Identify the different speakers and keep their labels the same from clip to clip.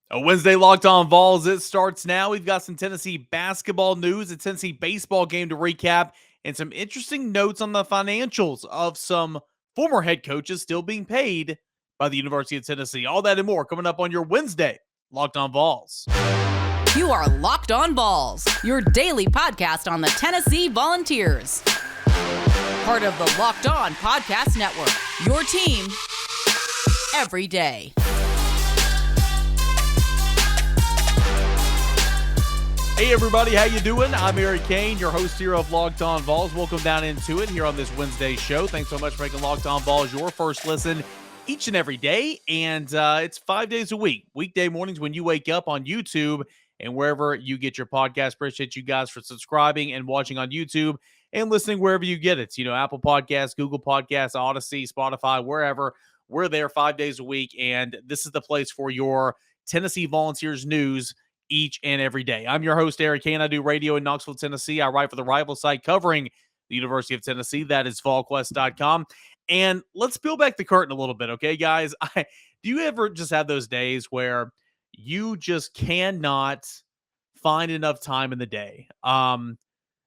Speaker 1: A Wednesday Locked On Vols. It starts now. We've got some Tennessee basketball news, a Tennessee baseball game to recap, and some interesting notes on the financials of some former head coaches still being paid by the University of Tennessee. All that and more coming up on your Wednesday Locked On Vols.
Speaker 2: You are Locked On Vols, your daily podcast on the Tennessee Volunteers. Part of the Locked On Podcast Network, your team every day.
Speaker 1: Hey everybody, how you doing? I'm Eric Kane, your host here of Locked On Vols. Welcome down into it here on this Wednesday show. Thanks so much for making Locked On Vols your first listen each and every day. And it's 5 days a week, weekday mornings when you wake up on YouTube and wherever you get your podcast. Appreciate you guys for subscribing and watching on YouTube and listening wherever you get it. You know, Apple Podcasts, Google Podcasts, Odyssey, Spotify, wherever. We're there 5 days a week. And this is the place for your Tennessee Volunteers news each and every day. I'm your host, Eric Kane. I do radio in Knoxville, Tennessee. I write for the rival site covering the University of Tennessee. That is volquest.com. And let's peel back the curtain a little bit, okay, guys? Do you ever just have those days where you just cannot find enough time in the day?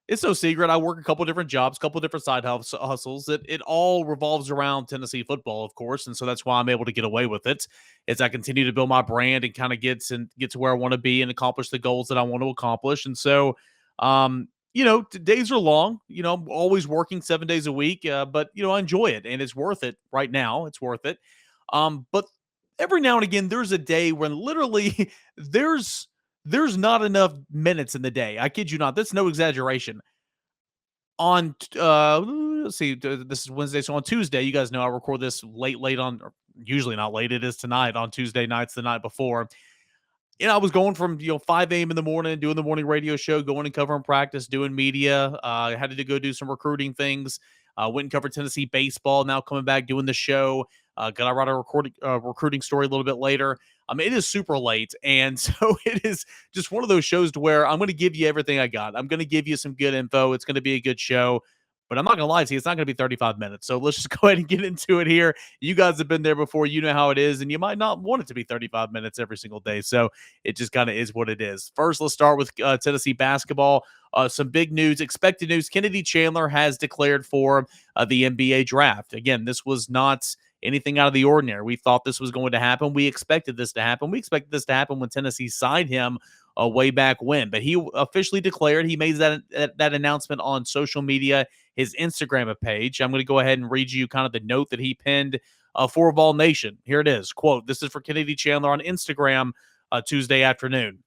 Speaker 1: It's no secret. I work a couple different jobs, a couple different side hustles. It all revolves around Tennessee football, of course, and so that's why I'm able to get away with it. As I continue to build my brand and kind of get to where I want to be and accomplish the goals that I want to accomplish. And so, days are long. You know, I'm always working 7 days a week, but I enjoy it and it's worth it. Right now, it's worth it. But every now and again, there's a day when literally there's not enough minutes in the day. I kid you not. That's no exaggeration. On let's see, this is Wednesday, so on Tuesday, you guys know I record this late on, or usually not late. It is tonight on Tuesday nights, the night before. I was going from 5 a.m. in the morning, doing the morning radio show, going and covering practice, doing media. I had to go do some recruiting things. Went and covered Tennessee baseball. Now coming back doing the show. Got to write a recruiting story a little bit later. It is super late, and so it is just one of those shows to where I'm going to give you everything I got. I'm going to give you some good info. It's going to be a good show. But I'm not going to lie to you, it's not going to be 35 minutes. So let's just go ahead and get into it here. You guys have been there before. You know how it is, and you might not want it to be 35 minutes every single day. So it just kind of is what it is. First, let's start with Tennessee basketball. Some big news, expected news. Kennedy Chandler has declared for the NBA draft. Again, this was not anything out of the ordinary. We thought this was going to happen. We expected this to happen. We expected this to happen when Tennessee signed him way back when. But he officially declared. He made that announcement on social media, his Instagram page. I'm going to go ahead and read you kind of the note that he penned for Vol Nation. Here it is. Quote, this is for Kennedy Chandler on Instagram Tuesday afternoon.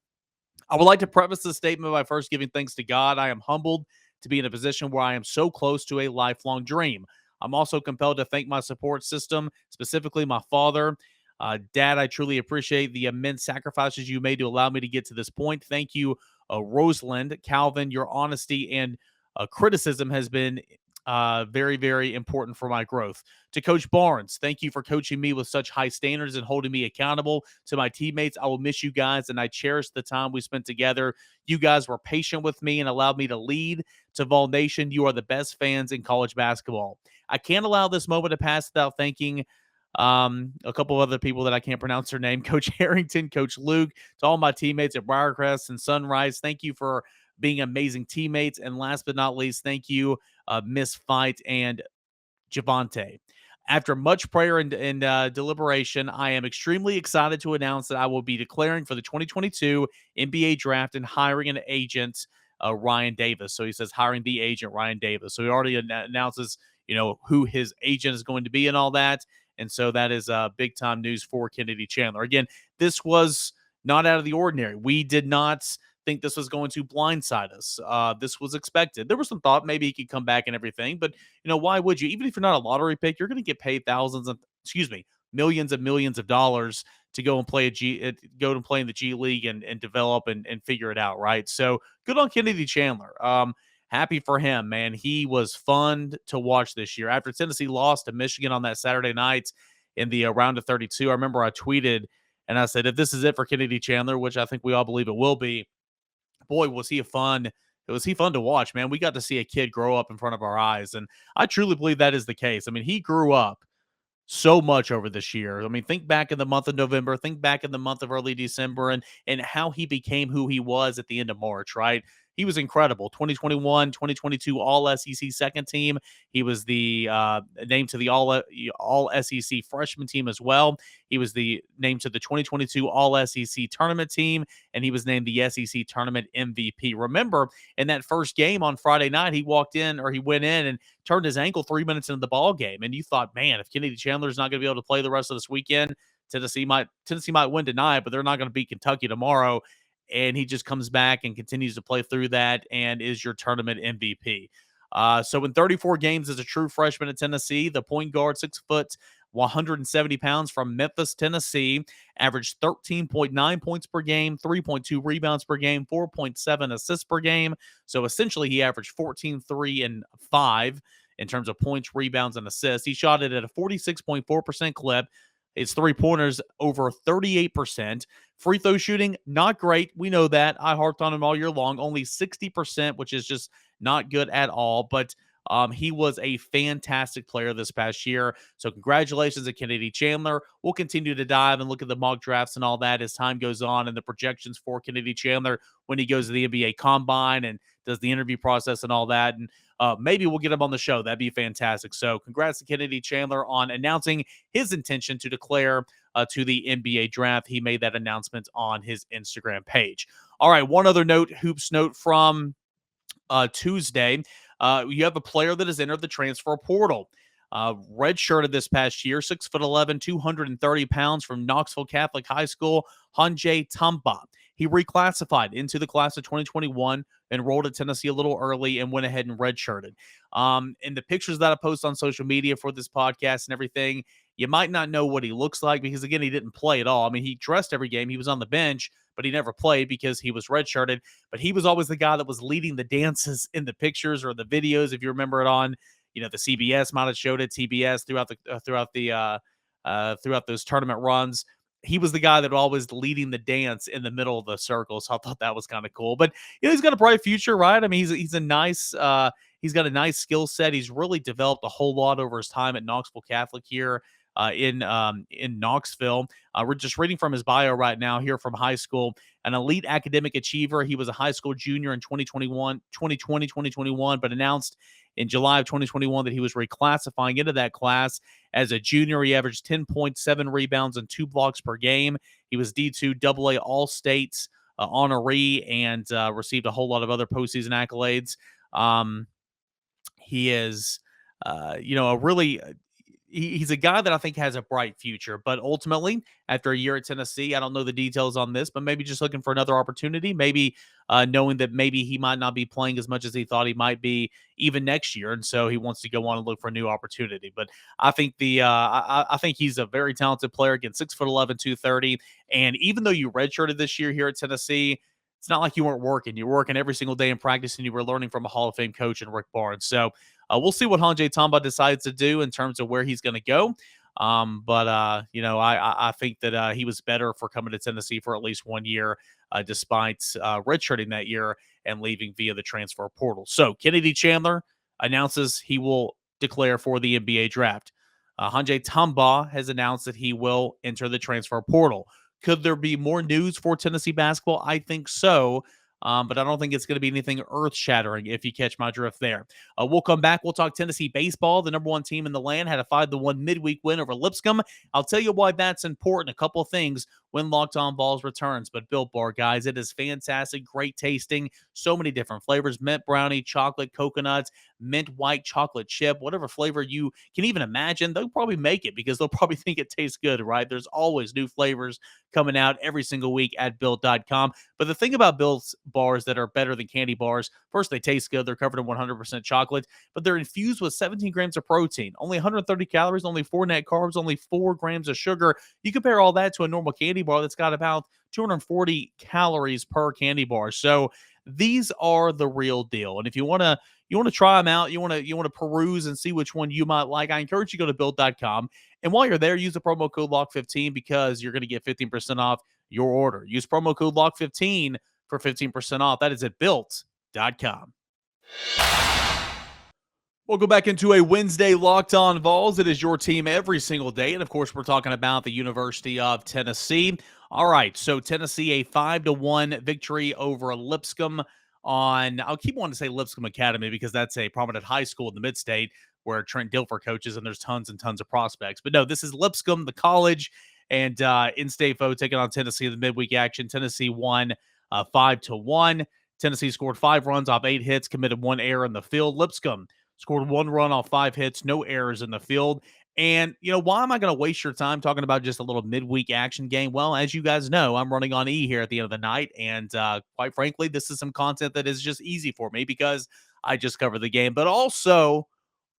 Speaker 1: I would like to preface this statement by first giving thanks to God. I am humbled to be in a position where I am so close to a lifelong dream. I'm also compelled to thank my support system, specifically my father. Dad, I truly appreciate the immense sacrifices you made to allow me to get to this point. Thank you, Rosalind, Calvin. Your honesty and criticism has been very, very important for my growth. To Coach Barnes, thank you for coaching me with such high standards and holding me accountable. To my teammates, I will miss you guys, and I cherish the time we spent together. You guys were patient with me and allowed me to lead. To Vol Nation, you are the best fans in college basketball. I can't allow this moment to pass without thanking a couple of other people that I can't pronounce their name. Coach Harrington, Coach Luke, to all my teammates at Briarcrest and Sunrise. Thank you for being amazing teammates. And last but not least, thank you, Miss Fight and Javante. After much prayer and deliberation, I am extremely excited to announce that I will be declaring for the 2022 NBA draft and hiring an agent, Ryan Davis. So he says hiring the agent, Ryan Davis. So he already announces, who his agent is going to be and all that. And so that is big time news for Kennedy Chandler. Again, this was not out of the ordinary. We did not think this was going to blindside us. This was expected. There was some thought maybe he could come back and everything, but why would you? Even if you're not a lottery pick, you're going to get paid millions and millions of dollars to go and play in the G League and develop and figure it out, right? So good on Kennedy Chandler. Happy for him, man. He was fun to watch this year. After Tennessee lost to Michigan on that Saturday night in the round of 32, I remember I tweeted and I said, if this is it for Kennedy Chandler, which I think we all believe it will be, boy, was he fun to watch, man. We got to see a kid grow up in front of our eyes, and I truly believe that is the case. I mean, he grew up so much over this year. I mean, think back in the month of November, think back in the month of early December, and how he became who he was at the end of March, right? He was incredible. 2021, 2022 All SEC second team. He was the name to the All SEC freshman team as well. He was the name to the 2022 All SEC tournament team, and he was named the SEC tournament MVP. Remember, in that first game on Friday night, he went in and turned his ankle 3 minutes into the ball game. And you thought, man, if Kennedy Chandler is not going to be able to play the rest of this weekend, Tennessee might win tonight, but they're not going to beat Kentucky tomorrow. And he just comes back and continues to play through that and is your tournament MVP. So in 34 games as a true freshman at Tennessee, the point guard, 6 foot, 170 pounds from Memphis, Tennessee, averaged 13.9 points per game, 3.2 rebounds per game, 4.7 assists per game. So essentially, he averaged 14, 3, and 5 in terms of points, rebounds, and assists. He shot it at a 46.4% clip. His three-pointers over 38%. Free throw shooting, not great. We know that. I harped on him all year long. Only 60%, which is just not good at all. But he was a fantastic player this past year. So congratulations to Kennedy Chandler. We'll continue to dive and look at the mock drafts and all that as time goes on and the projections for Kennedy Chandler when he goes to the NBA Combine and does the interview process and all that. And maybe we'll get him on the show. That'd be fantastic. So congrats to Kennedy Chandler on announcing his intention to declare to the NBA draft. He made that announcement on his Instagram page. All right, one other hoops note from Tuesday. You have a player that has entered the transfer portal. Redshirted this past year, 6'11", 230 pounds from Knoxville Catholic High School, Hanjay Tamba. He reclassified into the class of 2021, enrolled at Tennessee a little early, and went ahead and redshirted. In the pictures that I post on social media for this podcast and everything, you might not know what he looks like because, again, he didn't play at all. I mean, he dressed every game. He was on the bench, but he never played because he was redshirted. But he was always the guy that was leading the dances in the pictures or the videos, if you remember it on, the CBS might have showed it, TBS throughout those tournament runs. He was the guy that always leading the dance in the middle of the circle. So I thought that was kind of cool. But he's got a bright future, right? I mean, he's a nice he's got a nice skill set. He's really developed a whole lot over his time at Knoxville Catholic here in Knoxville. We're just reading from his bio right now here from high school. An elite academic achiever. He was a high school junior in 2021, but announced in July of 2021 that he was reclassifying into that class. As a junior, he averaged 10.7 rebounds and 2 blocks per game. He was D2 AA All-States honoree and received a whole lot of other postseason accolades. He is, he's a guy that I think has a bright future. But ultimately, after a year at Tennessee, I don't know the details on this, but maybe just looking for another opportunity, maybe knowing that maybe he might not be playing as much as he thought he might be even next year. And so he wants to go on and look for a new opportunity. But I think I think he's a very talented player. Again, 6'11", 230. And even though you redshirted this year here at Tennessee, it's not like you weren't working. You're working every single day in practice, and you were learning from a Hall of Fame coach in Rick Barnes. So we'll see what Hanjay Tamba decides to do in terms of where he's going to go. I think that he was better for coming to Tennessee for at least 1 year, despite redshirting that year and leaving via the transfer portal. So Kennedy Chandler announces he will declare for the NBA draft. Hanjay Tamba has announced that he will enter the transfer portal. Could there be more news for Tennessee basketball? I think so. But I don't think it's going to be anything earth-shattering if you catch my drift there. We'll come back. We'll talk Tennessee baseball. The number 1 team in the land had a 5-1 midweek win over Lipscomb. I'll tell you why that's important. A couple of things when Locked On Vols returns. But Built Bar, guys, it is fantastic, great tasting, so many different flavors: mint brownie, chocolate, coconuts, mint white chocolate chip, whatever flavor you can even imagine. They'll probably make it because they'll probably think it tastes good, right? There's always new flavors coming out every single week at Built.com. But the thing about Built bars that are better than candy bars, first, they taste good. They're covered in 100% chocolate, but they're infused with 17 grams of protein, only 130 calories, only 4 net carbs, only 4 grams of sugar. You compare all that to a normal candy bar that's got about 240 calories per candy bar. So these are the real deal. And if you want to try them out, you want to peruse and see which one you might like, I encourage you to go to Built.com. And while you're there, use the promo code LOCK15 because you're going to get 15% off your order. Use promo code LOCK15 for 15% off. That is at Built.com. We'll go back into a Wednesday Locked On Vols. It is your team every single day. And of course, we're talking about the University of Tennessee. All right. So, Tennessee, a 5-1 victory over Lipscomb on, I'll keep wanting to say Lipscomb Academy because that's a prominent high school in the mid state where Trent Dilfer coaches and there's tons and tons of prospects. But no, this is Lipscomb, the college, and in-state foe taking on Tennessee in the midweek action. Tennessee won 5-1. Tennessee scored 5 runs off 8 hits, committed 1 error in the field. Lipscomb scored 1 run off 5 hits, no errors in the field. And, why am I going to waste your time talking about just a little midweek action game? Well, as you guys know, I'm running on E here at the end of the night. And quite frankly, this is some content that is just easy for me because I just covered the game. But also,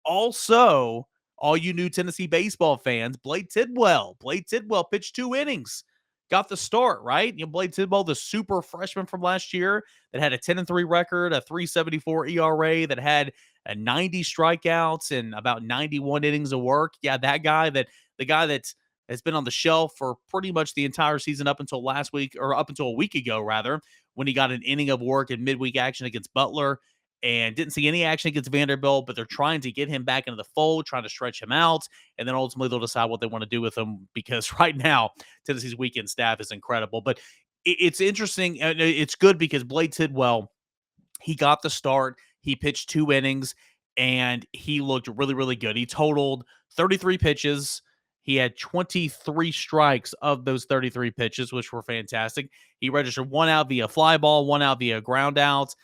Speaker 1: all you new Tennessee baseball fans, Blade Tidwell. Blade Tidwell pitched 2 innings, got the start, right? Blade Tidwell, the super freshman from last year that had a 10-3 record, a 3.74 ERA, that had 90 strikeouts and about 91 innings of work. Yeah, the guy that has been on the shelf for pretty much the entire season up until last week, or up until a week ago, rather, when he got an inning of work in midweek action against Butler and didn't see any action against Vanderbilt, but they're trying to get him back into the fold, trying to stretch him out, and then ultimately they'll decide what they want to do with him because right now Tennessee's weekend staff is incredible. But it's interesting. It's good because Blade Tidwell, he got the start. He pitched 2 innings, and he looked really, really good. He totaled 33 pitches. He had 23 strikes of those 33 pitches, which were fantastic. He registered 1 out via fly ball, 1 out via ground out.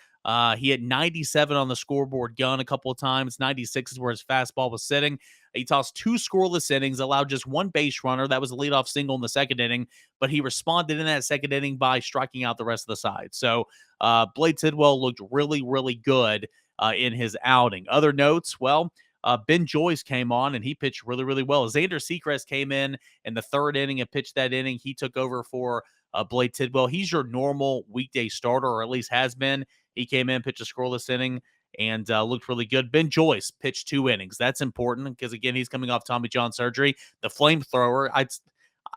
Speaker 1: He had 97 on the scoreboard gun a couple of times. 96 is where his fastball was sitting. He tossed 2 scoreless innings, allowed just 1 base runner. That was a leadoff single in the second inning, but he responded in that second inning by striking out the rest of the side. So Blade Tidwell looked really, really good in his outing. Other notes, well, Ben Joyce came on and he pitched really, really well. Xander Seacrest came in the third inning and pitched that inning. He took over for Blade Tidwell. He's your normal weekday starter, or at least has been. He came in, pitched a scoreless inning, and looked really good. Ben Joyce pitched 2 innings. That's important because, again, he's coming off Tommy John surgery. The flamethrower,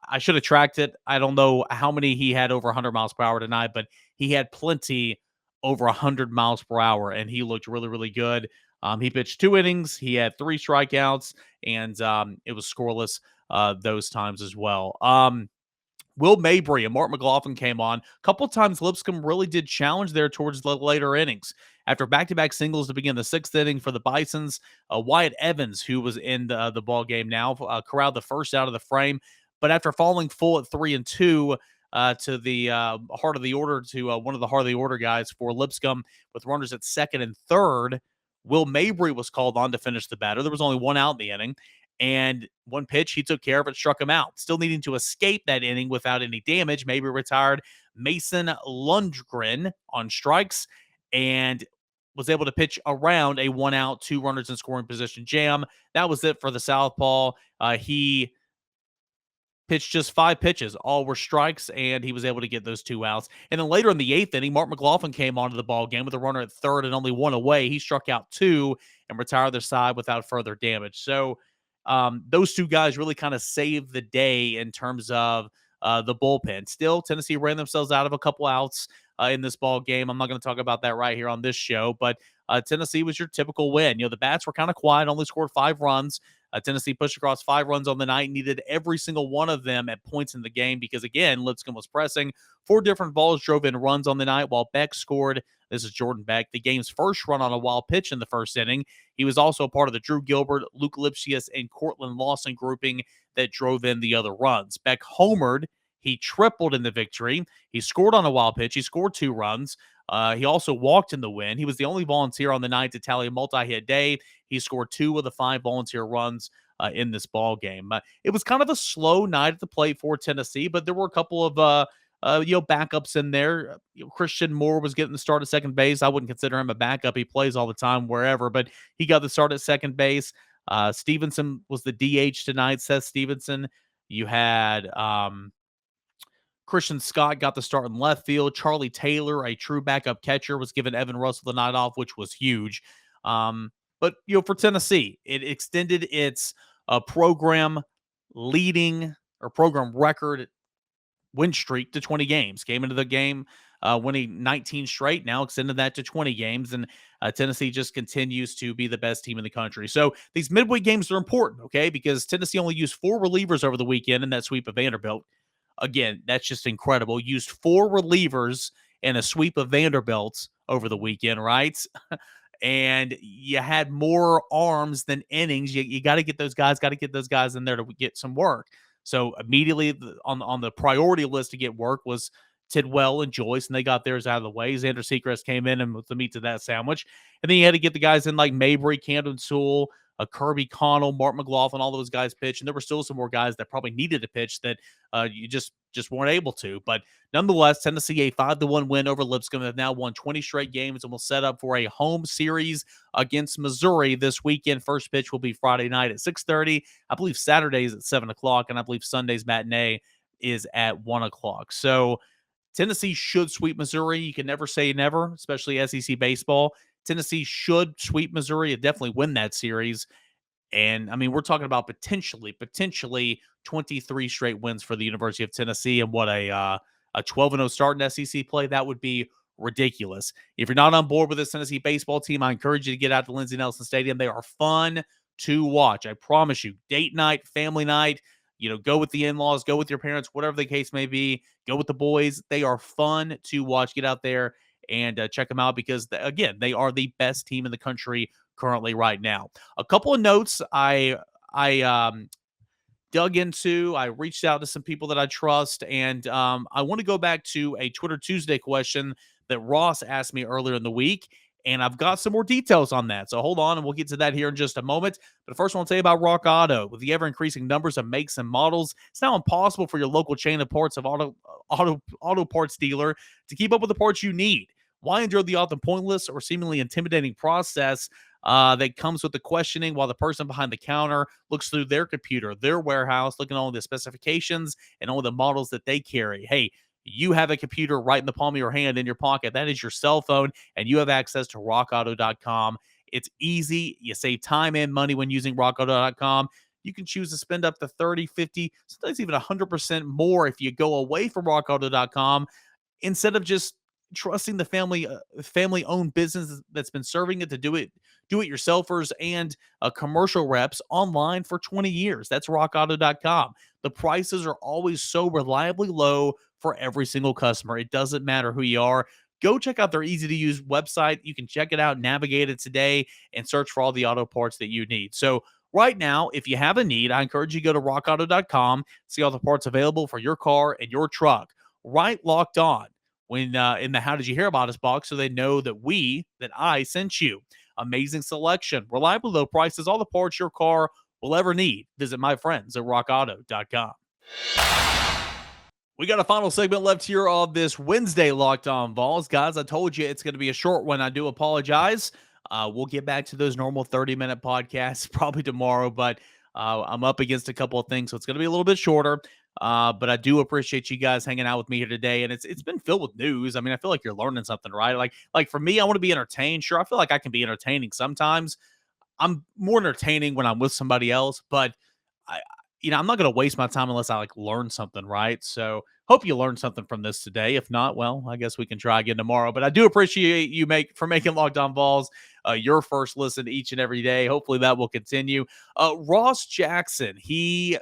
Speaker 1: I should have tracked it. I don't know how many he had over 100 miles per hour tonight, but he had plenty over 100 miles per hour, and he looked really, really good. He pitched 2 innings. He had 3 strikeouts, and it was scoreless those times as well. Will Mabry and Mark McLaughlin came on. A couple of times Lipscomb really did challenge there towards the later innings. After back-to-back singles to begin the 6th inning for the Bisons, Wyatt Evans, who was in the ball game now, corralled the first out of the frame. But after falling full at 3-2 to the heart of the order, to one of the heart of the order guys for Lipscomb with runners at second and third, Will Mabry was called on to finish the batter. There was only 1 out in the inning. And 1 pitch, he took care of it, struck him out. Still needing to escape that inning without any damage. Maybe retired Mason Lundgren on strikes and was able to pitch around a 1 out, 2 runners in scoring position jam. That was it for the Southpaw. He pitched just 5 pitches. All were strikes, and he was able to get those 2 outs. And then later in the 8th inning, Mark McLaughlin came onto the ball game with a runner at third and only 1 away. He struck out 2 and retired their side without further damage. So those 2 guys really kind of saved the day in terms of the bullpen. Still, Tennessee ran themselves out of a couple outs in this ball game. I'm not going to talk about that right here on this show, but Tennessee was your typical win. The bats were kind of quiet, only scored 5 runs. Tennessee pushed across 5 runs on the night, needed every single one of them at points in the game because, again, Lipscomb was pressing. 4 different balls drove in runs on the night while Beck scored. This is Jordan Beck, the game's first run on a wild pitch in the first inning. He was also a part of the Drew Gilbert, Luke Lipsius, and Cortland Lawson grouping that drove in the other runs. Beck homered. He tripled in the victory. He scored on a wild pitch. He scored 2 runs. He also walked in the win. He was the only volunteer on the night to tally a multi-hit day. He scored 2 of the 5 volunteer runs in this ball game. It was kind of a slow night at the plate for Tennessee, but there were a couple of backups in there. Christian Moore was getting the start at second base. I wouldn't consider him a backup. He plays all the time wherever, but he got the start at second base. Stevenson was the DH tonight, Seth Stevenson. You had Christian Scott got the start in left field. Charlie Taylor, a true backup catcher, was given Evan Russell the night off, which was huge. But for Tennessee, it extended its program leading or program record win streak to 20 games. Came into the game winning 19 straight, now extended that to 20 games. And Tennessee just continues to be the best team in the country. So these midweek games are important, okay, because Tennessee only used 4 relievers over the weekend in that sweep of Vanderbilt. Again, that's just incredible. Used 4 relievers in a sweep of Vanderbilt over the weekend, right? And you had more arms than innings. You got to get those guys, in there to get some work. So immediately on the priority list to get work was Tidwell and Joyce, and they got theirs out of the way. Xander Seacrest came in and was the meat to that sandwich. And then you had to get the guys in like Mabry, Camden Sewell, Kirby Connell, Mark McLaughlin, all those guys pitch. And there were still some more guys that probably needed to pitch that you just weren't able to. But nonetheless, Tennessee, a 5-1 win over Lipscomb, have now won 20 straight games and will set up for a home series against Missouri this weekend. First pitch will be Friday night at 6:30. I believe Saturdays at 7 o'clock, and I believe Sunday's matinee is at 1 o'clock. So Tennessee should sweep Missouri. You can never say never, especially SEC baseball. Tennessee should sweep Missouri and definitely win that series. And I mean, we're talking about potentially 23 straight wins for the University of Tennessee, and what a 12-0 start in SEC play. That would be ridiculous. If you're not on board with this Tennessee baseball team, I encourage you to get out to Lindsey Nelson Stadium. They are fun to watch. I promise you. Date night, family night. Go with the in-laws, go with your parents, whatever the case may be. Go with the boys. They are fun to watch. Get out there and check them out because, again, they are the best team in the country currently right now. A couple of notes I dug into. I reached out to some people that I trust, and I want to go back to a Twitter Tuesday question that Ross asked me earlier in the week, and I've got some more details on that. So hold on, and we'll get to that here in just a moment. But first, I want to tell you about Rock Auto. With the ever-increasing numbers of makes and models, it's now impossible for your local chain of parts of auto parts dealer to keep up with the parts you need. Why endure the often pointless or seemingly intimidating process that comes with the questioning while the person behind the counter looks through their computer, their warehouse, looking at all the specifications and all the models that they carry? Hey, you have a computer right in the palm of your hand in your pocket. That is your cell phone, and you have access to rockauto.com. It's easy. You save time and money when using rockauto.com. You can choose to spend up to 30, 50, sometimes even 100% more if you go away from rockauto.com instead of just trusting the family-owned business that's been serving it to do-it-yourselfers and commercial reps online for 20 years. That's rockauto.com. The prices are always so reliably low for every single customer. It doesn't matter who you are. Go check out their easy-to-use website. You can check it out, navigate it today, and search for all the auto parts that you need. So right now, if you have a need, I encourage you to go to rockauto.com, see all the parts available for your car and your truck. Right locked on when in the How Did You Hear About Us box, so they know that I sent you. Amazing selection, reliable low prices, all the parts your car will ever need. Visit my friends at rockauto.com. We got a final segment left here of this Wednesday Locked On Vols. Guys, I told you it's going to be a short one. I do apologize. We'll get back to those normal 30-minute podcasts probably tomorrow, but I'm up against a couple of things, so it's going to be a little bit shorter. But I do appreciate you guys hanging out with me here today, and it's been filled with news. I mean, I feel like you're learning something, right? Like for me, I want to be entertained. Sure, I feel like I can be entertaining sometimes. I'm more entertaining when I'm with somebody else, but I'm not going to waste my time unless I learn something, right? So hope you learned something from this today. If not, well, I guess we can try again tomorrow. But I do appreciate you for making Locked On Vols your first listen each and every day. Hopefully that will continue. Ross Jackson, he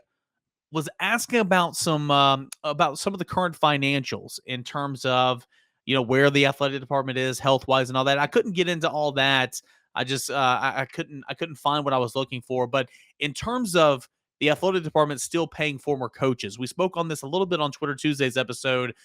Speaker 1: was asking about some of the current financials in terms of where the athletic department is health wise and all that. I couldn't get into all that. I just I couldn't find what I was looking for. But in terms of the athletic department still paying former coaches, we spoke on this a little bit on Twitter Tuesday's episode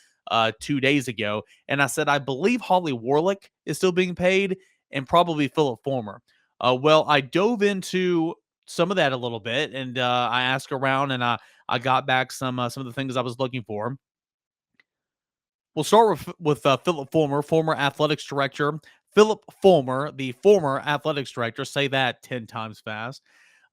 Speaker 1: 2 days ago, and I said I believe Holly Warlick is still being paid and probably Philip Fulmer. Well, I dove into some of that a little bit, and I asked around, and I got back some of the things I was looking for. We'll start with Philip Fulmer, former athletics director. Philip Fulmer, the former athletics director, say that 10 times fast,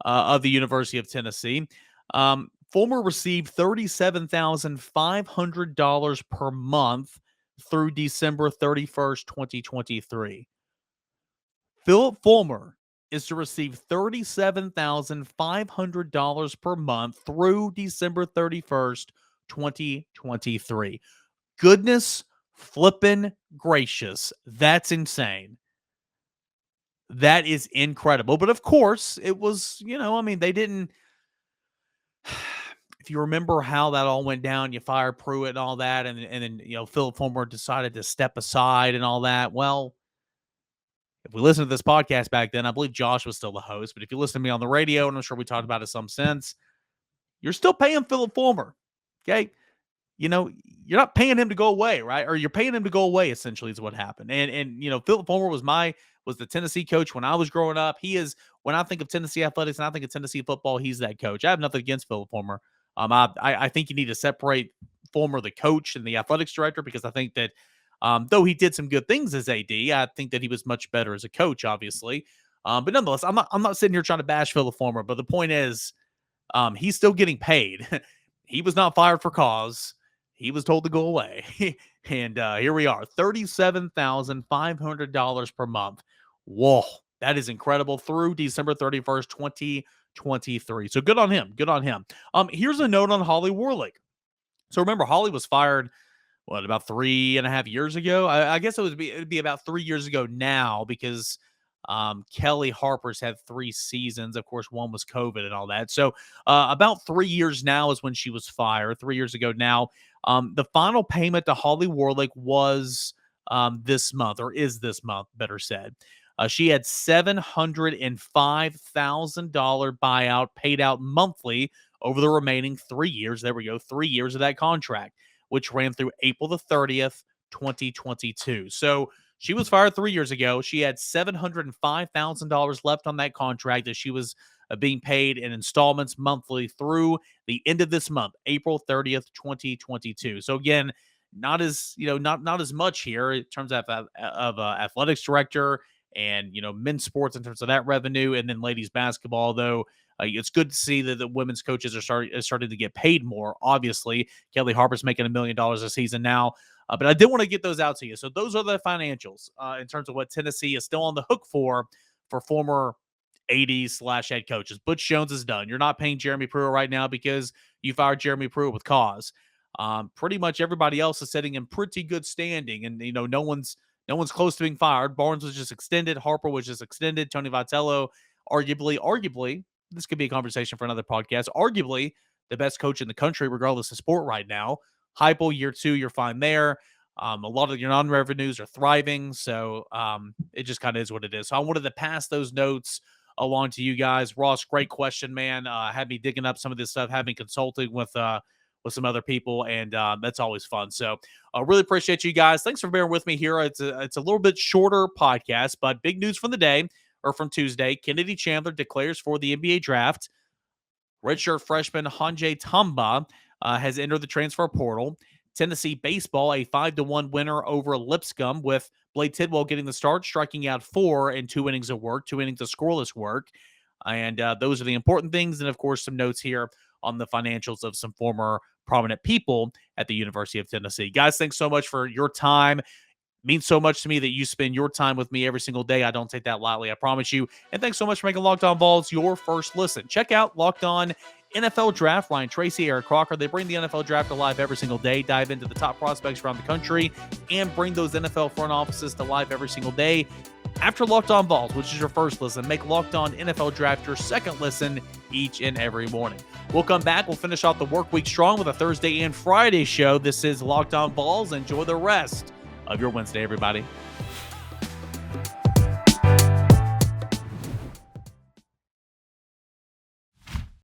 Speaker 1: of the University of Tennessee. Fulmer received $37,500 per month through December 31st, 2023. Philip Fulmer is to receive $37,500 per month through December 31st, 2023. Goodness flippin' gracious. That's insane. That is incredible. But of course, it was, they didn't. If you remember how that all went down, you fired Pruitt and all that, and then Philip Fulmer decided to step aside and all that. Well, if we listened to this podcast back then, I believe Josh was still the host. But if you listen to me on the radio, and I'm sure we talked about it some sense, you're still paying Philip Fulmer. Okay. You're not paying him to go away, right? Or you're paying him to go away, essentially, is what happened. And Philip Fulmer was the Tennessee coach when I was growing up. He is, when I think of Tennessee athletics and I think of Tennessee football, he's that coach. I have nothing against Philip Fulmer. I think you need to separate Fulmer, the coach, and the athletics director, because I think that though he did some good things as AD, I think that he was much better as a coach, obviously. But nonetheless, I'm not sitting here trying to bash Philip Fulmer, but the point is, he's still getting paid. He was not fired for cause. He was told to go away. And here we are, $37,500 per month. Whoa, that is incredible, through December 31st, 2023. So good on him. Good on him. Here's a note on Holly Warlick. So remember, Holly was fired, about 3.5 years ago? I guess it'd be about 3 years ago now, because Kelly Harper's had 3 seasons. Of course, one was COVID and all that. So about 3 years now is when she was fired, 3 years ago now. The final payment to Holly Warlick was this month, or is this month, better said. She had $705,000 buyout paid out monthly over the remaining 3 years. There we go, 3 years of that contract, which ran through April the 30th, 2022. So she was fired 3 years ago. She had $705,000 left on that contract that she was being paid in installments monthly through the end of this month, April 30th, 2022. So again, not as much here in terms of athletics director and men's sports in terms of that revenue, and then ladies basketball, though. It's good to see that the women's coaches are starting to get paid more. Obviously, Kelly Harper's making $1 million a season now. But I did want to get those out to you. So those are the financials in terms of what Tennessee is still on the hook for former ADs/head coaches. Butch Jones is done. You're not paying Jeremy Pruitt right now because you fired Jeremy Pruitt with cause. Pretty much everybody else is sitting in pretty good standing, and no one's close to being fired. Barnes was just extended. Harper was just extended. Tony Vitello, arguably, this could be a conversation for another podcast, arguably the best coach in the country, regardless of sport right now. Heupel, year 2, you're fine there. A lot of your non-revenues are thriving, so it just kind of is what it is. So I wanted to pass those notes along to you guys. Ross, great question, man. Had me digging up some of this stuff, had me consulting with some other people, and that's always fun. So I really appreciate you guys. Thanks for bearing with me here. It's a little bit shorter podcast, but big news from the day, or from Tuesday. Kennedy Chandler declares for the NBA draft. Redshirt freshman Hanjay Tamba has entered the transfer portal. Tennessee baseball, a 5-1 winner over Lipscomb, with Blade Tidwell getting the start, striking out 4 in 2 innings of work, 2 innings of scoreless work. And those are the important things. And, of course, some notes here on the financials of some former prominent people at the University of Tennessee. Guys, thanks so much for your time. Means so much to me that you spend your time with me every single day. I don't take that lightly, I promise you. And thanks so much for making Locked On Vols your first listen. Check out Locked On NFL Draft. Ryan Tracy, Eric Crocker, they bring the NFL Draft to life every single day, dive into the top prospects around the country, and bring those NFL front offices to life every single day. After Locked On Vols, which is your first listen, make Locked On NFL Draft your second listen each and every morning. We'll come back. We'll finish off the work week strong with a Thursday and Friday show. This is Locked On Vols. Enjoy the rest of your Wednesday, everybody.